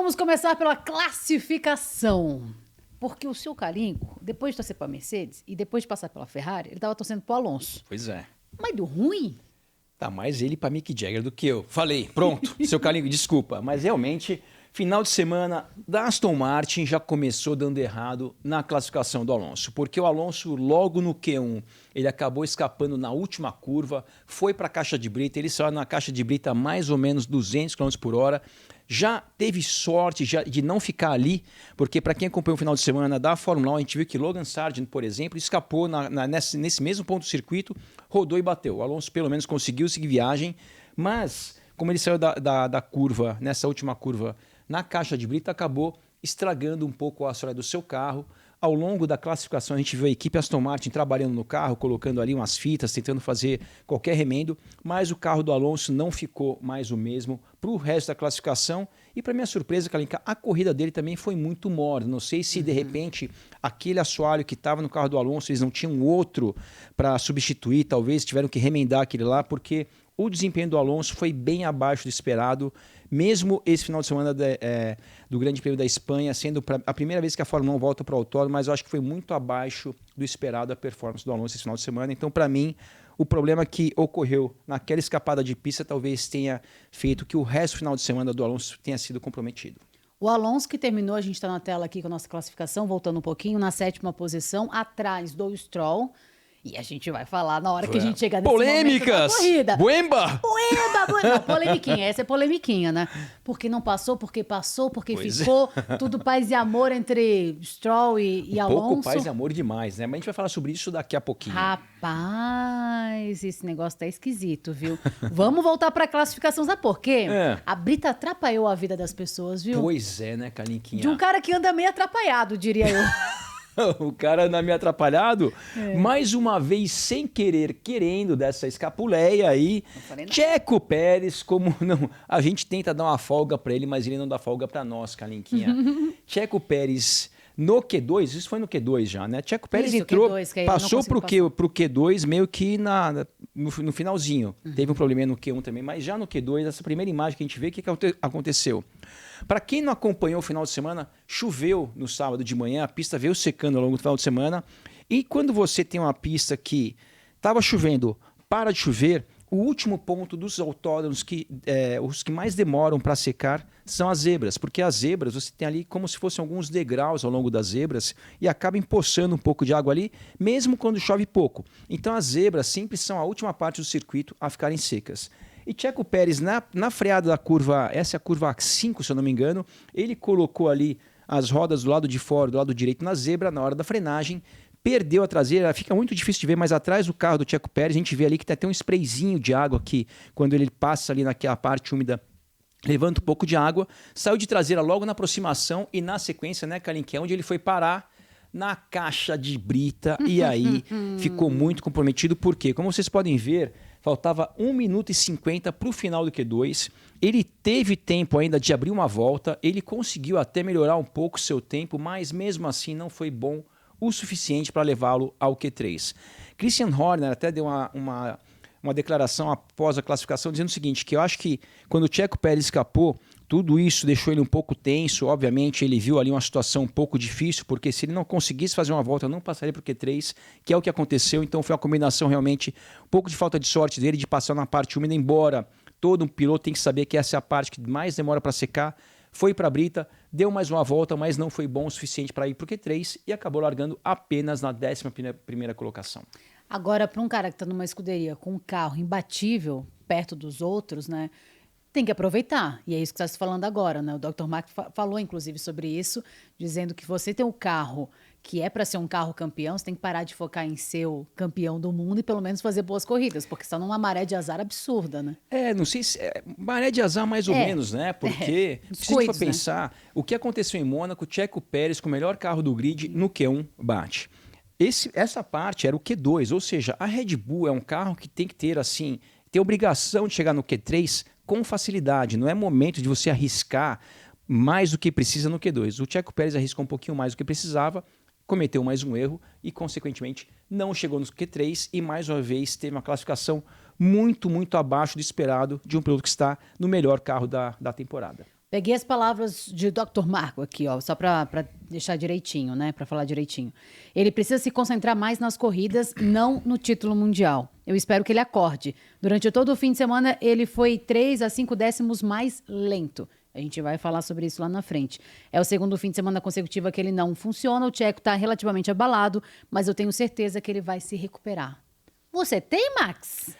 Vamos começar pela classificação. Porque o seu Caringo, depois de torcer para a Mercedes e depois de passar pela Ferrari, ele estava torcendo para o Alonso. Pois é. Mas deu ruim? Tá mais ele para Mick Jagger do que eu. Falei, pronto, seu Caringo, desculpa. Mas realmente, final de semana da Aston Martin já começou dando errado na classificação do Alonso. Porque o Alonso, logo no Q1, ele acabou escapando na última curva, foi para a caixa de brita, ele saiu na caixa de brita a mais ou menos 200 km por hora. Já teve sorte de não ficar ali, porque para quem acompanhou o final de semana da Fórmula 1, a gente viu que Logan Sargent, por exemplo, escapou nesse mesmo ponto do circuito, rodou e bateu. O Alonso pelo menos conseguiu seguir viagem, mas como ele saiu da curva, nessa última curva, na caixa de brita, acabou estragando um pouco a história do seu carro. Ao longo da classificação, a gente viu a equipe Aston Martin trabalhando no carro, colocando ali umas fitas, tentando fazer qualquer remendo, mas o carro do Alonso não ficou mais o mesmo para o resto da classificação. E para minha surpresa, Kalinka, a corrida dele também foi muito morna. Não sei se de repente aquele assoalho que estava no carro do Alonso, eles não tinham outro para substituir, talvez tiveram que remendar aquele lá, porque o desempenho do Alonso foi bem abaixo do esperado, mesmo esse final de semana do Grande Prêmio da Espanha, sendo a primeira vez que a Fórmula 1 volta para o autódromo, mas eu acho que foi muito abaixo do esperado a performance do Alonso esse final de semana. Então, para mim, o problema que ocorreu naquela escapada de pista talvez tenha feito que o resto do final de semana do Alonso tenha sido comprometido. O Alonso que terminou, a gente está na tela aqui com a nossa classificação, voltando um pouquinho, na 7ª posição, atrás do Stroll. E a gente vai falar na hora que a gente chegar nesse momento da corrida. Buemba! Não, polemiquinha. Essa é polemiquinha, né? Porque não passou, porque Pois ficou. Tudo paz e amor entre Stroll e Alonso. Pouco paz e amor demais, né? Mas a gente vai falar sobre isso daqui a pouquinho. Rapaz, esse negócio tá esquisito, viu? Vamos voltar pra classificação, sabe por quê? A Brita atrapalhou a vida das pessoas, viu? Pois é, né, Kalinquinha? De um cara que anda meio atrapalhado, diria eu. O cara anda meio atrapalhado, mais uma vez sem querer, querendo dessa escapuleia aí. Checo Pérez, como não, a gente tenta dar uma folga para ele, mas ele não dá folga para nós, Kalinquinha. Checo Pérez no Q2, isso foi no Q2 já, né? Checo Pérez entrou, Q2, passou pro Q2 meio que no finalzinho. Teve um probleminha no Q1 também, mas já no Q2, essa primeira imagem que a gente vê, o que aconteceu? Para quem não acompanhou o final de semana, choveu no sábado de manhã, a pista veio secando ao longo do final de semana. E quando você tem uma pista que estava chovendo, para de chover, o último ponto dos autódromos, os que mais demoram para secar, são as zebras. Porque as zebras, você tem ali como se fossem alguns degraus ao longo das zebras e acaba empoçando um pouco de água ali, mesmo quando chove pouco. Então as zebras sempre são a última parte do circuito a ficarem secas. E Checo Pérez, na freada da curva, essa é a curva 5, se eu não me engano, ele colocou ali as rodas do lado de fora, do lado direito na zebra, na hora da frenagem, perdeu a traseira, fica muito difícil de ver, mas atrás do carro do Checo Pérez, a gente vê ali que tem até um sprayzinho de água aqui, quando ele passa ali naquela parte úmida, levanta um pouco de água, saiu de traseira logo na aproximação e na sequência, né, Kalinke, onde ele foi parar na caixa de brita e aí ficou muito comprometido, porque, como vocês podem ver, faltava 1 minuto e 50 para o final do Q2. Ele teve tempo ainda de abrir uma volta. Ele conseguiu até melhorar um pouco o seu tempo, mas mesmo assim não foi bom o suficiente para levá-lo ao Q3. Christian Horner até deu uma declaração após a classificação dizendo o seguinte, que eu acho que quando o Checo Pérez escapou, tudo isso deixou ele um pouco tenso. Obviamente ele viu ali uma situação um pouco difícil, porque se ele não conseguisse fazer uma volta, não passaria para o Q3, que é o que aconteceu. Então foi uma combinação realmente, um pouco de falta de sorte dele de passar na parte úmida, embora todo um piloto tem que saber que essa é a parte que mais demora para secar. Foi para a brita, deu mais uma volta, mas não foi bom o suficiente para ir para o Q3 e acabou largando apenas na 11ª colocação. Agora, para um cara que está numa escuderia com um carro imbatível, perto dos outros, né? Tem que aproveitar, e é isso que está se falando agora, né? O Dr. Mark falou, inclusive, sobre isso, dizendo que você tem um carro que é para ser um carro campeão, você tem que parar de focar em ser o campeão do mundo e pelo menos fazer boas corridas, porque está numa maré de azar absurda, né? Não sei se... maré de azar mais ou menos, né? Porque, se a gente for pensar, o que aconteceu em Mônaco, Checo Pérez, com o melhor carro do grid, no Q1, bate. Essa parte era o Q2, ou seja, a Red Bull é um carro que tem que ter, assim, ter obrigação de chegar no Q3 com facilidade. Não é momento de você arriscar mais do que precisa no Q2. O Checo Pérez arriscou um pouquinho mais do que precisava, cometeu mais um erro e, consequentemente, não chegou no Q3 e, mais uma vez, teve uma classificação muito, muito abaixo do esperado de um piloto que está no melhor carro da temporada. Peguei as palavras de Dr. Marco aqui, ó, só para deixar direitinho, né? Para falar direitinho. Ele precisa se concentrar mais nas corridas, não no título mundial. Eu espero que ele acorde. Durante todo o fim de semana, ele foi 3 a 5 décimos mais lento. A gente vai falar sobre isso lá na frente. É o segundo fim de semana consecutivo que ele não funciona. O Checo está relativamente abalado, mas eu tenho certeza que ele vai se recuperar. Você tem, Max?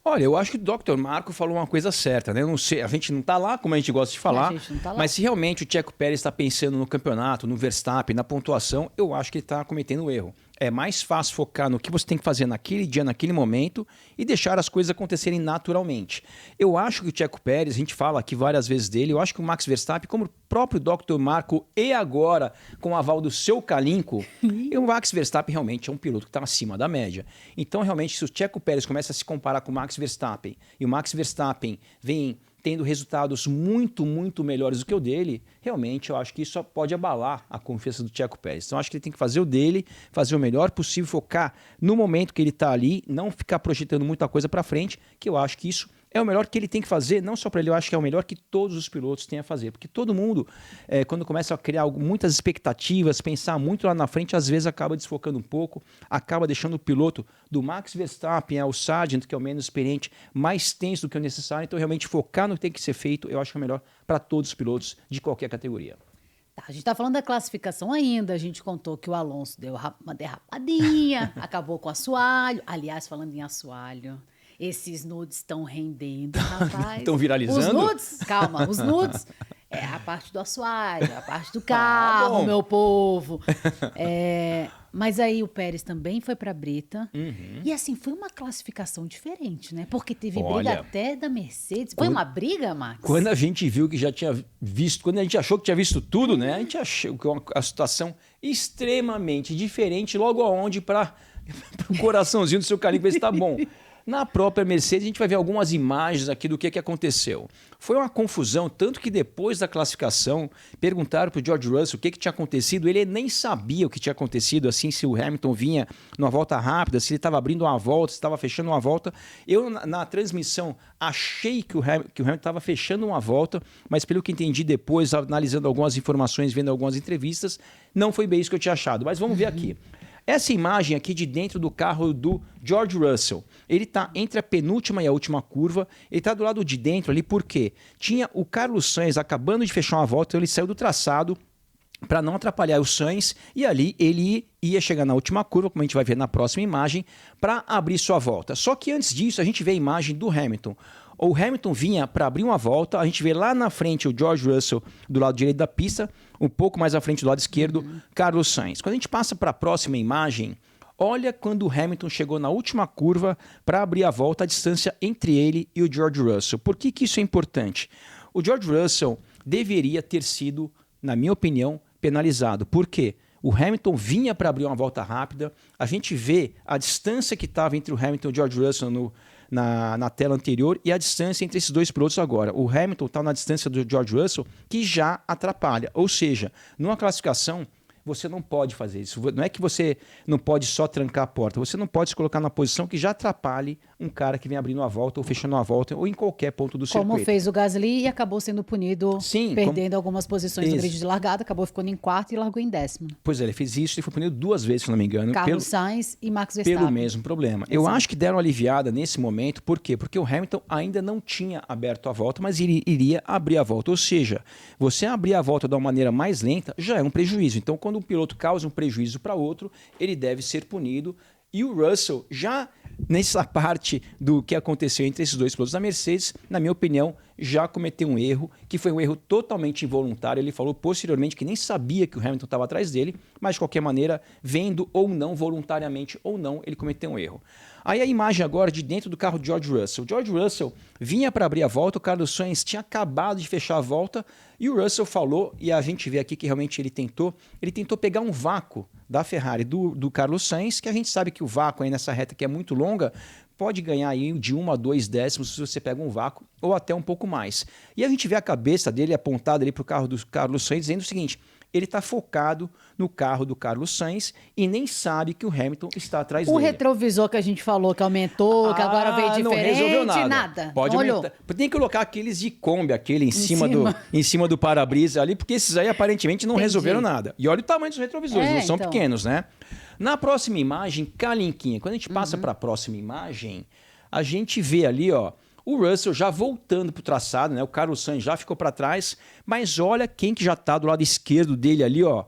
Olha, eu acho que o Dr. Marco falou uma coisa certa, né? Eu não sei, a gente não está lá, como a gente gosta de falar, A gente não tá lá. mas se realmente o Checo Pérez está pensando no campeonato, no Verstappen, na pontuação, eu acho que ele está cometendo um erro. É mais fácil focar no que você tem que fazer naquele dia, naquele momento e deixar as coisas acontecerem naturalmente. Eu acho que o Checo Pérez, a gente fala aqui várias vezes dele, eu acho que o Max Verstappen, como o próprio Dr. Marco e agora com o aval do seu Calinco, o Max Verstappen realmente é um piloto que está acima da média. Então, realmente, se o Checo Pérez começa a se comparar com o Max Verstappen e o Max Verstappen vem tendo resultados muito, muito melhores do que o dele, realmente eu acho que isso pode abalar a confiança do Checo Pérez. Então, eu acho que ele tem que fazer o dele, fazer o melhor possível, focar no momento que ele está ali, não ficar projetando muita coisa para frente, que eu acho que isso é o melhor que ele tem que fazer, não só para ele, eu acho que é o melhor que todos os pilotos têm a fazer. Porque todo mundo, quando começa a criar muitas expectativas, pensar muito lá na frente, às vezes acaba desfocando um pouco, acaba deixando o piloto do Max Verstappen ao Sargent, que é o menos experiente, mais tenso do que o necessário. Então, realmente, focar no que tem que ser feito, eu acho que é o melhor para todos os pilotos de qualquer categoria. Tá, a gente está falando da classificação ainda. A gente contou que o Alonso deu uma derrapadinha, acabou com o assoalho. Aliás, falando em assoalho, esses nudes estão rendendo, rapaz. Estão viralizando? Os nudes, calma, os nudes é a parte do assoalho, a parte do carro, meu povo. Mas aí o Pérez também foi para a Brita. E assim, foi uma classificação diferente, né? Porque teve briga até da Mercedes. Foi uma briga, Max? Quando a gente viu que já tinha visto, quando a gente achou que tinha visto tudo, né? A gente achou que a situação extremamente diferente, logo aonde para o coraçãozinho do seu carinho ver se tá bom. Na própria Mercedes, a gente vai ver algumas imagens aqui do que aconteceu. Foi uma confusão, tanto que depois da classificação, perguntaram para o George Russell o que tinha acontecido. Ele nem sabia o que tinha acontecido, assim, se o Hamilton vinha numa volta rápida, se ele estava abrindo uma volta, se estava fechando uma volta. Eu, na transmissão, achei que o Hamilton estava fechando uma volta, mas pelo que entendi depois, analisando algumas informações, vendo algumas entrevistas, não foi bem isso que eu tinha achado. Mas vamos ver aqui. Essa imagem aqui de dentro do carro do George Russell, ele está entre a penúltima e a última curva, ele está do lado de dentro ali porque tinha o Carlos Sainz acabando de fechar uma volta, então ele saiu do traçado para não atrapalhar o Sainz e ali ele ia chegar na última curva, como a gente vai ver na próxima imagem, para abrir sua volta. Só que antes disso a gente vê a imagem do Hamilton. O Hamilton vinha para abrir uma volta, a gente vê lá na frente o George Russell do lado direito da pista, um pouco mais à frente do lado esquerdo, Carlos Sainz. Quando a gente passa para a próxima imagem, olha quando o Hamilton chegou na última curva para abrir a volta, a distância entre ele e o George Russell. Por que isso é importante? O George Russell deveria ter sido, na minha opinião, penalizado. Por quê? O Hamilton vinha para abrir uma volta rápida, a gente vê a distância que estava entre o Hamilton e o George Russell na tela anterior e a distância entre esses dois pilotos agora. O Hamilton está na distância do George Russell, que já atrapalha. Ou seja, numa classificação, você não pode fazer isso. Não é que você não pode só trancar a porta, você não pode se colocar na posição que já atrapalhe um cara que vem abrindo uma volta ou fechando uma volta ou em qualquer ponto do circuito. Como fez o Gasly e acabou sendo punido, perdendo algumas posições no grid de largada, acabou ficando em quarto e largou em 10º. Pois é, ele fez isso e foi punido 2 vezes, se não me engano. Carlos Sainz e Max Verstappen. Pelo mesmo problema. Eu acho que deram uma aliviada nesse momento, por quê? Porque o Hamilton ainda não tinha aberto a volta, mas ele iria abrir a volta. Ou seja, você abrir a volta de uma maneira mais lenta já é um prejuízo. Então, quando um piloto causa um prejuízo para outro, ele deve ser punido. E o Russell, já nessa parte do que aconteceu entre esses dois pilotos da Mercedes, na minha opinião, já cometeu um erro, que foi um erro totalmente involuntário. Ele falou posteriormente que nem sabia que o Hamilton estava atrás dele, mas de qualquer maneira, vendo ou não, voluntariamente ou não, ele cometeu um erro. Aí a imagem agora de dentro do carro de George Russell. George Russell vinha para abrir a volta, o Carlos Sainz tinha acabado de fechar a volta e o Russell falou, e a gente vê aqui que realmente ele tentou pegar um vácuo da Ferrari do Carlos Sainz, que a gente sabe que o vácuo aí nessa reta que é muito longa, pode ganhar aí de 1 a 2 décimos se você pega um vácuo, ou até um pouco mais. E a gente vê a cabeça dele apontada ali para o carro do Carlos Sainz dizendo o seguinte: ele está focado no carro do Carlos Sainz e nem sabe que o Hamilton está atrás O dele. retrovisor que a gente falou que aumentou, que agora veio diferente, não resolveu nada. Pode olhou. aumentar. Tem que colocar aqueles de Kombi, aquele em cima do para-brisa ali, porque esses aí aparentemente não resolveram nada. E olha o tamanho dos retrovisores, não são pequenos, né? Na próxima imagem, calinquinha. Quando a gente passa para a próxima imagem, a gente vê ali, ó, o Russell já voltando para o traçado, né? O Carlos Sainz já ficou para trás, mas olha quem que já está do lado esquerdo dele ali, ó.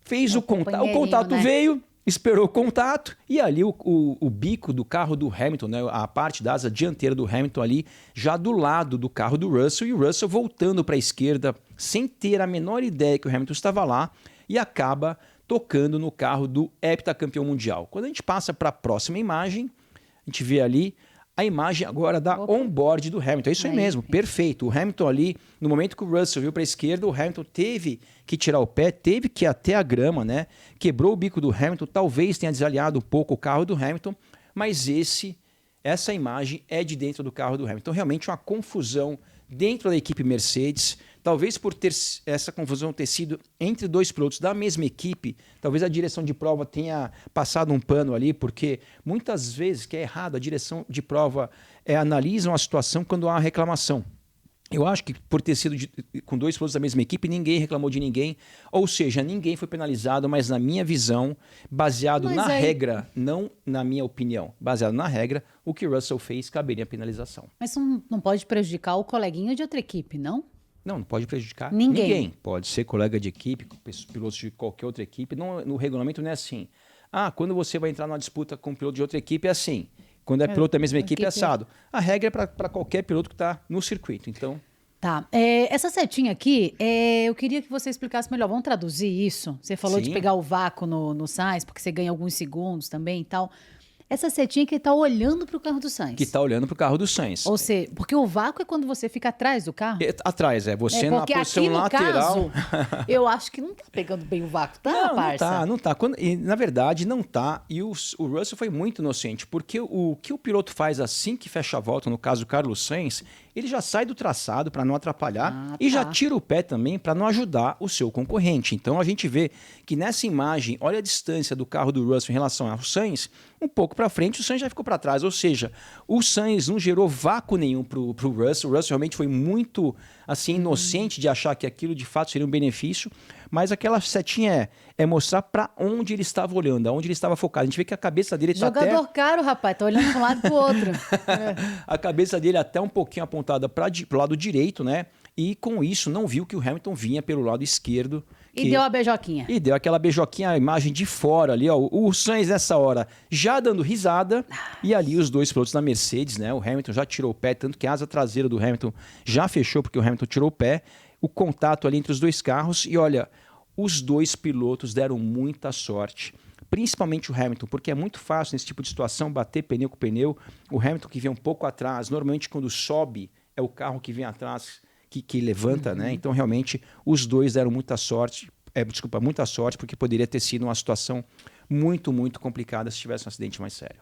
Fez o contato. O contato, né? Veio, esperou o contato e ali o bico do carro do Hamilton, né? A parte da asa dianteira do Hamilton ali, já do lado do carro do Russell, e o Russell voltando para a esquerda sem ter a menor ideia que o Hamilton estava lá e acaba tocando no carro do heptacampeão mundial. Quando a gente passa para a próxima imagem, a gente vê ali a imagem agora da on-board do Hamilton. É isso aí mesmo, perfeito. O Hamilton ali, no momento que o Russell viu para a esquerda, o Hamilton teve que tirar o pé, teve que ir até a grama, né? Quebrou o bico do Hamilton, talvez tenha desalinhado um pouco o carro do Hamilton, mas essa imagem é de dentro do carro do Hamilton. Realmente uma confusão dentro da equipe Mercedes. Talvez por ter essa confusão ter sido entre dois pilotos da mesma equipe, talvez a direção de prova tenha passado um pano ali, porque muitas vezes, que é errado, a direção de prova analisam a situação quando há reclamação. Eu acho que por ter sido com dois pilotos da mesma equipe, ninguém reclamou de ninguém, ou seja, ninguém foi penalizado, mas na minha visão, baseado na regra, não na minha opinião, baseado na regra, o que o Russell fez caberia penalização. Mas não pode prejudicar o coleguinha de outra equipe, não? Não pode prejudicar ninguém. Pode ser colega de equipe, pilotos de qualquer outra equipe. Não, no regulamento não é assim. Quando você vai entrar numa disputa com um piloto de outra equipe é assim. Quando é piloto da mesma equipe é assado. A regra é para qualquer piloto que está no circuito. Então. Tá. Essa setinha aqui, eu queria que você explicasse melhor. Vamos traduzir isso? Você falou de pegar o vácuo no Sainz, porque você ganha alguns segundos também e tal. Essa setinha que está olhando para o carro do Sainz. Que está olhando para o carro do Sainz. Ou seja, porque o vácuo é quando você fica atrás do carro? Atrás, você na posição aqui, no lateral. Caso, eu acho que não está pegando bem o vácuo, tá, parça? Não tá. Na verdade, não tá. E o Russell foi muito inocente, porque o que o piloto faz assim que fecha a volta, no caso o Carlos Sainz, ele já sai do traçado para não atrapalhar e já tira o pé também para não ajudar o seu concorrente. Então a gente vê que nessa imagem, olha a distância do carro do Russell em relação ao Sainz, um pouco para frente, o Sainz já ficou para trás. Ou seja, o Sainz não gerou vácuo nenhum para o Russell. O Russell realmente foi muito assim inocente de achar que aquilo de fato seria um benefício. Mas aquela setinha é mostrar para onde ele estava olhando, aonde ele estava focado. A gente vê que a cabeça dele está até... Jogador caro, rapaz. Tá olhando para um lado e para o outro. A cabeça dele até um pouquinho apontada para o lado direito, né? E com isso não viu que o Hamilton vinha pelo lado esquerdo. E deu a beijoquinha. E deu aquela beijoquinha, a imagem de fora ali, ó. O Sainz nessa hora já dando risada. E ali os dois pilotos da Mercedes, né? O Hamilton já tirou o pé, tanto que a asa traseira do Hamilton já fechou, porque o Hamilton tirou o pé. O contato ali entre os dois carros. E olha, os dois pilotos deram muita sorte. Principalmente o Hamilton, porque é muito fácil nesse tipo de situação bater pneu com pneu. O Hamilton que vem um pouco atrás, normalmente quando sobe é o carro que vem atrás que levanta, né? Então realmente os dois deram muita sorte, muita sorte, porque poderia ter sido uma situação muito, muito complicada se tivesse um acidente mais sério.